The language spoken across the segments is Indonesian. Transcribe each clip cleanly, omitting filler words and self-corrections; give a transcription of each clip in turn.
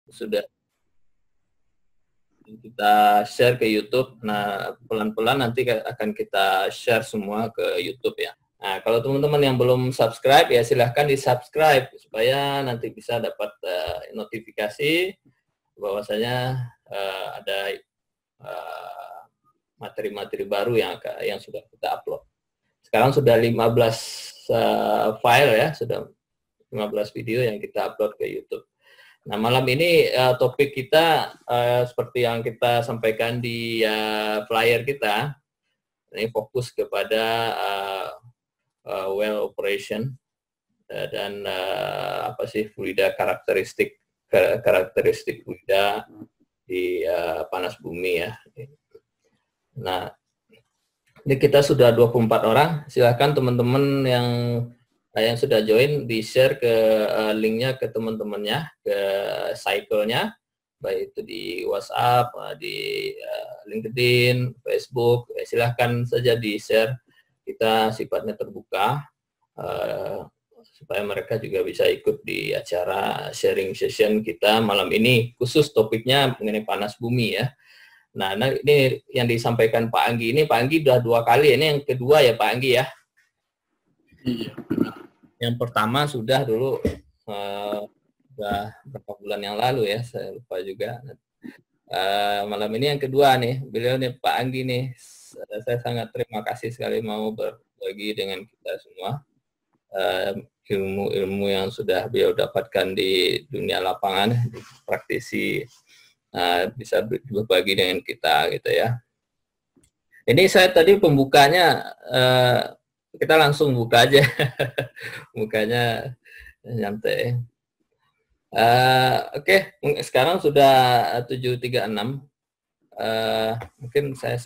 Sudah kita share ke YouTube. Nah, pelan-pelan nanti akan kita share semua ke YouTube ya. Nah, kalau teman-teman yang belum subscribe ya silahkan di-subscribe supaya nanti bisa dapat notifikasi bahwasanya ada materi-materi baru yang sudah kita upload. Sekarang sudah 15 file ya, sudah 15 video yang kita upload ke YouTube. Nah, malam ini topik kita seperti yang kita sampaikan di flyer kita, ini fokus kepada well operation dan apa sih fluida karakteristik fluida di panas bumi ya. Nah, ini kita sudah 24 orang. Silakan teman-teman yang sudah join di-share ke linknya ke teman-temannya, ke cycle-nya, baik itu di WhatsApp, di LinkedIn, Facebook, silahkan saja di-share. Kita sifatnya terbuka, supaya mereka juga bisa ikut di acara sharing session kita malam ini, khusus topiknya mengenai panas bumi ya. Nah, ini yang disampaikan Pak Anggi, ini Pak Anggi udah 2 kali, ini yang kedua ya Pak Anggi ya? Iya, benar. Yang pertama sudah dulu, sudah berapa bulan yang lalu ya, saya lupa juga. Malam ini yang kedua nih, beliau nih Pak Anggi nih, saya sangat terima kasih sekali mau berbagi dengan kita semua ilmu-ilmu yang sudah beliau dapatkan di dunia lapangan, di praktisi, bisa berbagi dengan kita gitu ya. Ini saya tadi pembukanya, kita langsung buka aja, bukanya nyantai. Oke, sekarang sudah 7.36. Mungkin saya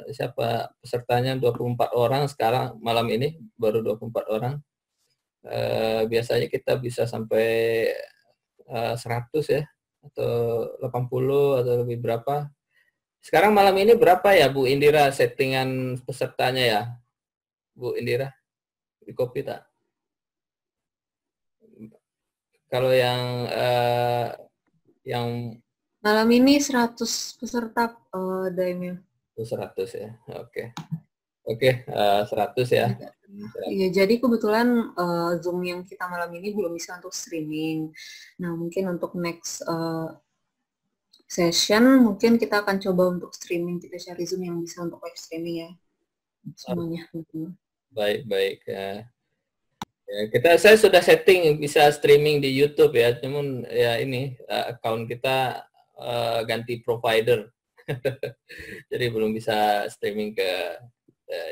siapa pesertanya 24 orang sekarang malam ini baru 24 orang. Biasanya kita bisa sampai 100 ya, atau 80 atau lebih berapa. Sekarang malam ini berapa ya Bu Indira settingan pesertanya ya? Bu Indira, di copy tak? Kalau yang malam ini 100 peserta Daimyo. 100 ya, oke. Oke, 100 ya. Iya, jadi kebetulan Zoom yang kita malam ini belum bisa untuk streaming. Nah, mungkin untuk next session, mungkin kita akan coba untuk streaming, kita cari Zoom yang bisa untuk live streaming ya. Semuanya. Baik. Ya, saya sudah setting bisa streaming di YouTube ya, cuman ya ini account kita ganti provider. Jadi belum bisa streaming ke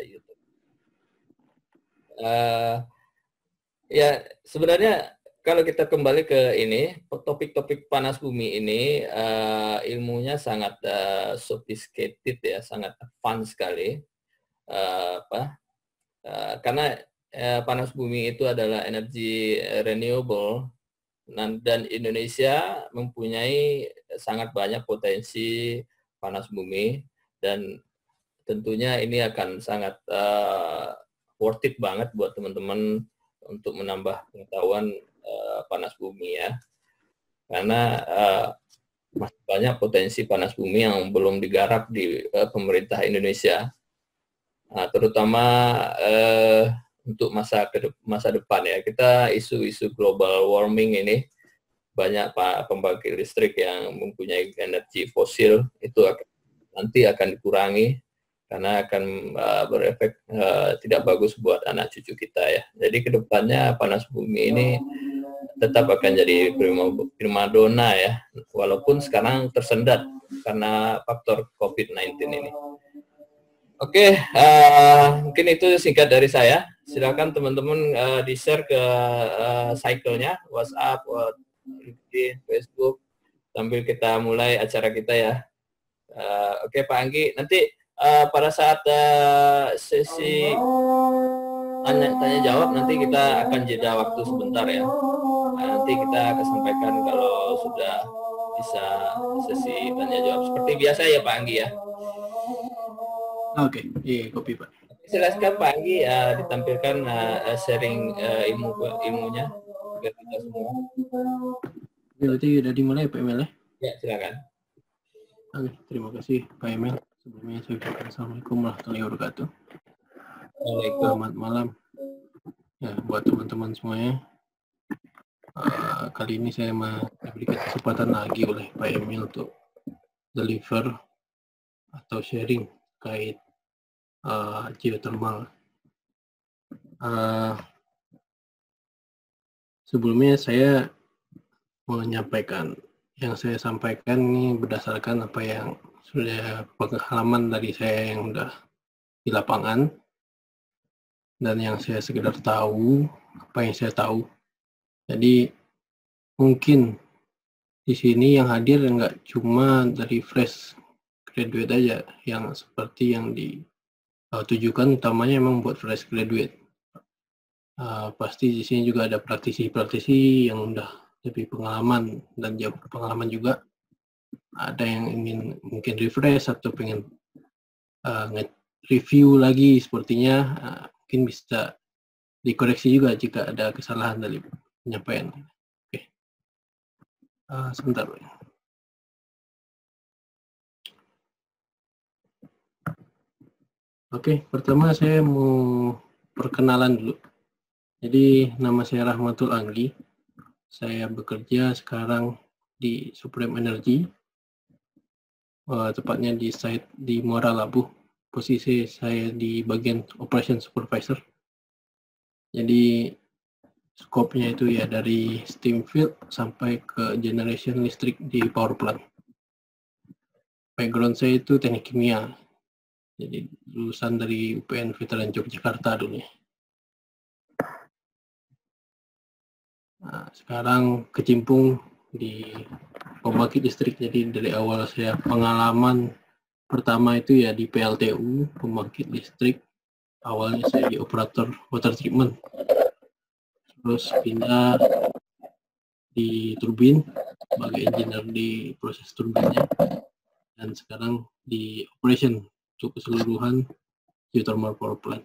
YouTube. Ya sebenarnya kalau kita kembali ke ini topik-topik panas bumi ini, ilmunya sangat sophisticated ya, sangat advance sekali. Karena panas bumi itu adalah energi renewable dan Indonesia mempunyai sangat banyak potensi panas bumi, dan tentunya ini akan sangat worth it banget buat teman-teman untuk menambah pengetahuan panas bumi ya, karena masih banyak potensi panas bumi yang belum digarap di pemerintah Indonesia. terutama untuk masa depan ya. Kita isu-isu global warming ini, banyak pembangkit listrik yang mempunyai energi fosil itu nanti akan dikurangi karena akan berefek tidak bagus buat anak cucu kita ya. Jadi kedepannya panas bumi ini tetap akan jadi primadona ya, walaupun sekarang tersendat karena faktor COVID-19 ini. Oke, mungkin itu singkat dari saya. Silakan teman-teman di-share ke cycle-nya, WhatsApp, LinkedIn, Facebook, sambil kita mulai acara kita ya. Oke Pak Anggi, nanti pada saat sesi tanya jawab nanti kita akan jeda waktu sebentar ya. Nanti kita akan sampaikan kalau sudah bisa sesi tanya jawab seperti biasa ya Pak Anggi ya. Oke, iya kopi Pak. Silakan Pak Anggi ditampilkan sharing ilmunya biar kita semua. Berarti udah dimulai Pak Emil ya? Ya silakan. Oke, terima kasih Pak Emil. Sebelumnya saya ucapkan Assalamualaikum warahmatullahi wabarakatuh. Selamat malam ya buat teman-teman semuanya. Kali ini saya diberikan kesempatan lagi oleh Pak Emil untuk deliver atau sharing terkait geothermal. Sebelumnya saya menyampaikan yang saya sampaikan ini berdasarkan apa yang sudah pengalaman dari saya yang sudah di lapangan dan yang saya sekedar tahu apa yang saya tahu. Jadi mungkin di sini yang hadir nggak cuma dari fresh graduate aja yang seperti yang ditujukan utamanya memang buat fresh graduate. Pasti di sini juga ada praktisi-praktisi yang udah lebih pengalaman dan jauh pengalaman juga. Ada yang ingin mungkin refresh atau pengen review lagi sepertinya, mungkin bisa dikoreksi juga jika ada kesalahan dari penyampaian. Oke. Sebentar. Oke, pertama saya mau perkenalan dulu. Jadi nama saya Rahmatul Anggi. Saya bekerja sekarang di Supreme Energy, tepatnya di site di Muara Labuh. Posisi saya di bagian Operation Supervisor. Jadi skopnya itu ya dari steam field sampai ke generation listrik di power plant. Background saya itu teknik kimia. Jadi lulusan dari UPN Veteran Yogyakarta dulu ya. Nah, sekarang kecimpung di pembangkit listrik. Jadi dari awal saya pengalaman pertama itu ya di PLTU, pembangkit listrik. Awalnya saya di operator water treatment. Terus pindah di turbin sebagai engineer di proses turbinnya. Dan sekarang di operation untuk keseluruhan geothermal power plant.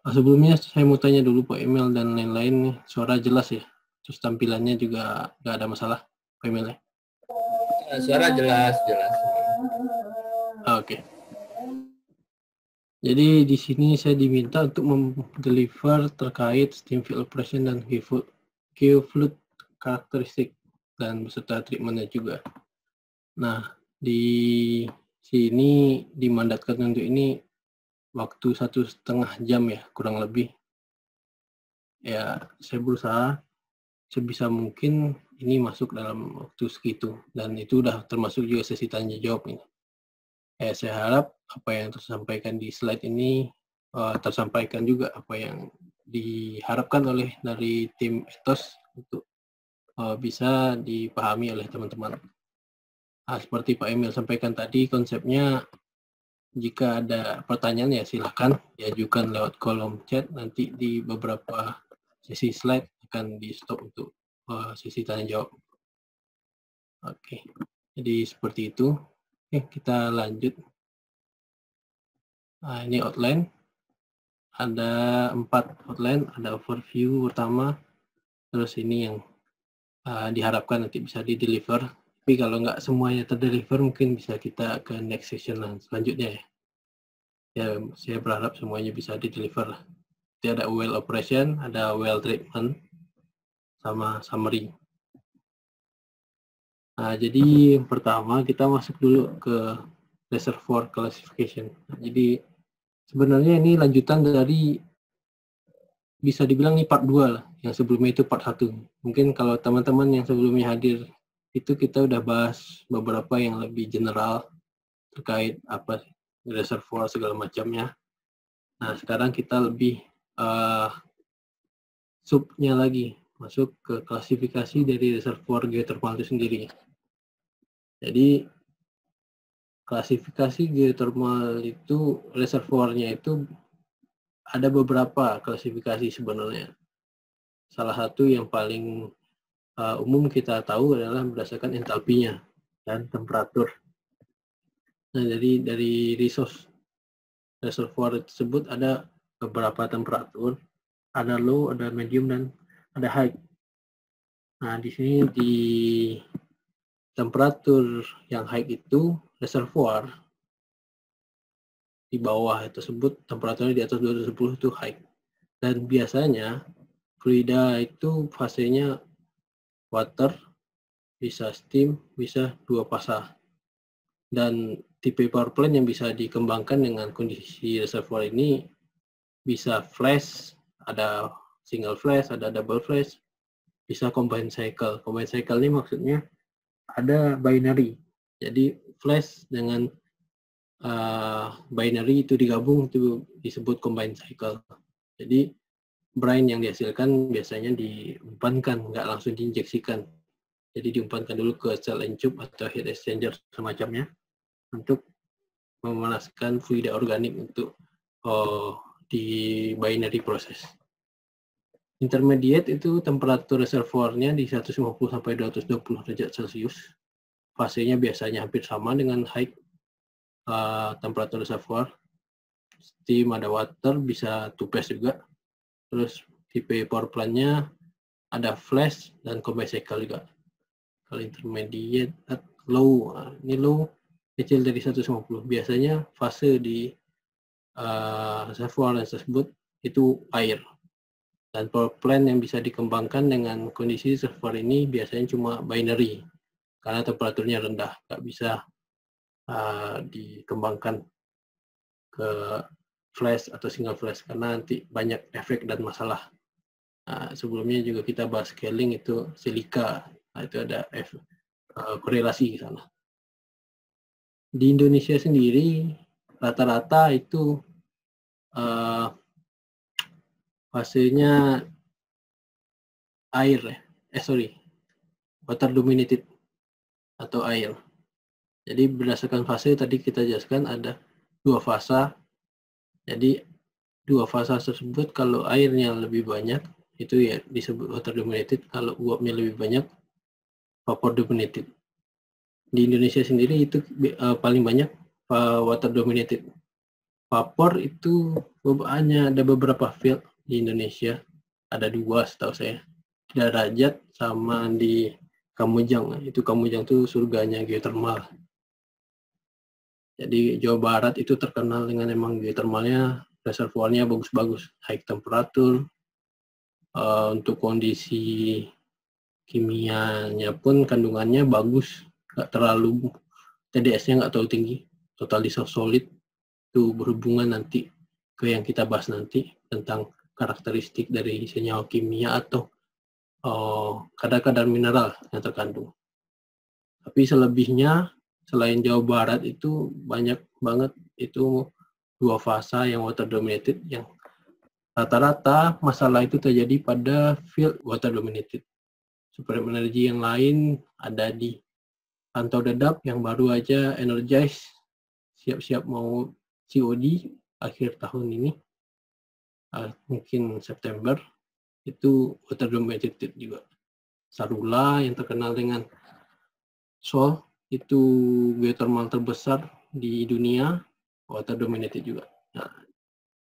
Sebelumnya saya mau tanya dulu Pak Emil dan lain-lain, suara jelas ya? Terus tampilannya juga nggak ada masalah, Pak Emil ya? Suara jelas. Oke. Jadi di sini saya diminta untuk mendeliver terkait steam field operation dan geofluid karakteristik dan beserta treatmentnya juga. Nah, di sini dimandatkan untuk ini waktu 1,5 jam ya, kurang lebih. Ya, saya berusaha sebisa mungkin ini masuk dalam waktu segitu. Dan itu udah termasuk juga sesi tanya jawab ini. Saya harap apa yang tersampaikan di slide ini tersampaikan juga apa yang diharapkan oleh dari tim Ethos untuk bisa dipahami oleh teman-teman. Seperti Pak Emil sampaikan tadi, konsepnya jika ada pertanyaan ya silakan diajukan lewat kolom chat. Nanti di beberapa sesi slide akan di stop untuk sesi tanya jawab. Oke, jadi seperti itu. Oke, kita lanjut. Ini outline. Ada 4 outline, ada overview pertama. Terus ini yang diharapkan nanti bisa di-deliver. Tapi kalau nggak semuanya terdeliver, mungkin bisa kita ke next session selanjutnya ya. Ya, saya berharap semuanya bisa di-deliver. Jadi ada well operation, ada well treatment, sama summary. Nah, jadi yang pertama kita masuk dulu ke reservoir classification. Nah, jadi sebenarnya ini lanjutan dari, bisa dibilang ini part 2 lah. Yang sebelumnya itu part 1. Mungkin kalau teman-teman yang sebelumnya hadir, itu kita udah bahas beberapa yang lebih general terkait apa reservoir segala macamnya. Nah, sekarang kita lebih subnya lagi, masuk ke klasifikasi dari reservoir geothermal itu sendiri. Jadi klasifikasi geothermal itu, reservoirnya itu ada beberapa klasifikasi sebenarnya. Salah satu yang paling umum kita tahu adalah berdasarkan entalpinya dan temperatur. Nah, dari resource reservoir tersebut ada beberapa temperatur, ada low, ada medium, dan ada high. Nah, di sini di temperatur yang high itu reservoir di bawah tersebut temperaturnya di atas 210 itu high. Dan biasanya fluida itu fasenya water, bisa steam, bisa dua fasa. Dan tipe power plant yang bisa dikembangkan dengan kondisi reservoir ini bisa flash, ada single flash, ada double flash, bisa combined cycle. Combined cycle ini maksudnya ada binary. Jadi flash dengan binary itu digabung, itu disebut combined cycle. Jadi brine yang dihasilkan biasanya diumpankan, nggak langsung diinjeksikan. Jadi diumpankan dulu ke cell and tube atau heat exchanger semacamnya untuk memanaskan fluida organik untuk di binary proses. Intermediate itu temperatur reservoirnya di 150 sampai 220 derajat Celcius. Fasenya biasanya hampir sama dengan high temperatur reservoir. Steam, ada water, bisa two phase juga. Terus tipe power plant-nya ada flash dan combined cycle juga. Kalau intermediate, low, ini low kecil dari 150. Biasanya fase di reservoir tersebut itu air. Dan power plant yang bisa dikembangkan dengan kondisi reservoir ini biasanya cuma binary, karena temperaturnya rendah, nggak bisa dikembangkan ke flash atau single flash, karena nanti banyak efek dan masalah. Nah, sebelumnya juga kita bahas scaling itu silika, nah, itu ada korelasi di sana. Di Indonesia sendiri rata-rata itu fasenya air, water dominated atau air. Jadi berdasarkan fase tadi kita jelaskan ada dua fasa. Jadi dua fasa tersebut kalau airnya lebih banyak itu ya disebut water dominated, kalau uapnya lebih banyak vapor dominated. Di Indonesia sendiri itu paling banyak water dominated. Vapor itu hanya ada beberapa field di Indonesia, ada dua setahu saya, Darajat sama di Kamojang. Itu Kamojang itu surganya geothermal. Jadi Jawa Barat itu terkenal dengan emang geothermalnya, reservoirnya bagus-bagus, high temperatur. Untuk kondisi kimianya pun kandungannya bagus, nggak terlalu, TDS-nya nggak terlalu tinggi, total dissolved solid. Itu berhubungan nanti ke yang kita bahas nanti tentang karakteristik dari senyawa kimia atau kadar-kadar mineral yang terkandung. Tapi selebihnya selain Jawa Barat itu banyak banget itu dua fasa yang water dominated, yang rata-rata masalah itu terjadi pada field water dominated. Supreme energy yang lain ada di Rantau Dedap yang baru aja energize, siap-siap mau COD akhir tahun ini, mungkin September, itu water dominated juga. Sarula yang terkenal dengan Sol, itu geothermal terbesar di dunia, water dominated juga. Nah,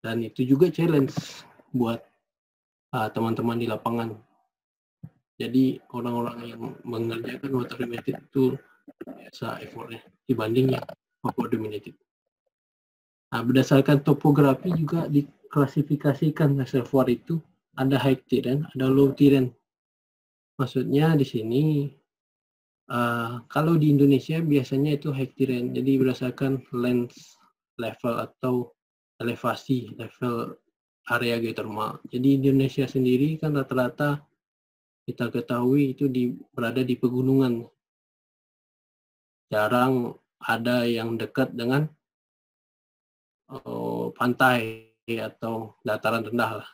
dan itu juga challenge buat teman-teman di lapangan. Jadi orang-orang yang mengerjakan water dominated itu biasa effortnya dibanding yang vapor dominated. Nah, berdasarkan topografi juga diklasifikasikan reservoir itu ada high terrain, ada low terrain. Maksudnya di sini kalau di Indonesia biasanya itu high terrain, jadi berdasarkan land level atau elevasi level area geotermal. Jadi Indonesia sendiri kan rata-rata kita ketahui itu berada di pegunungan. Jarang ada yang dekat dengan pantai atau dataran rendah lah.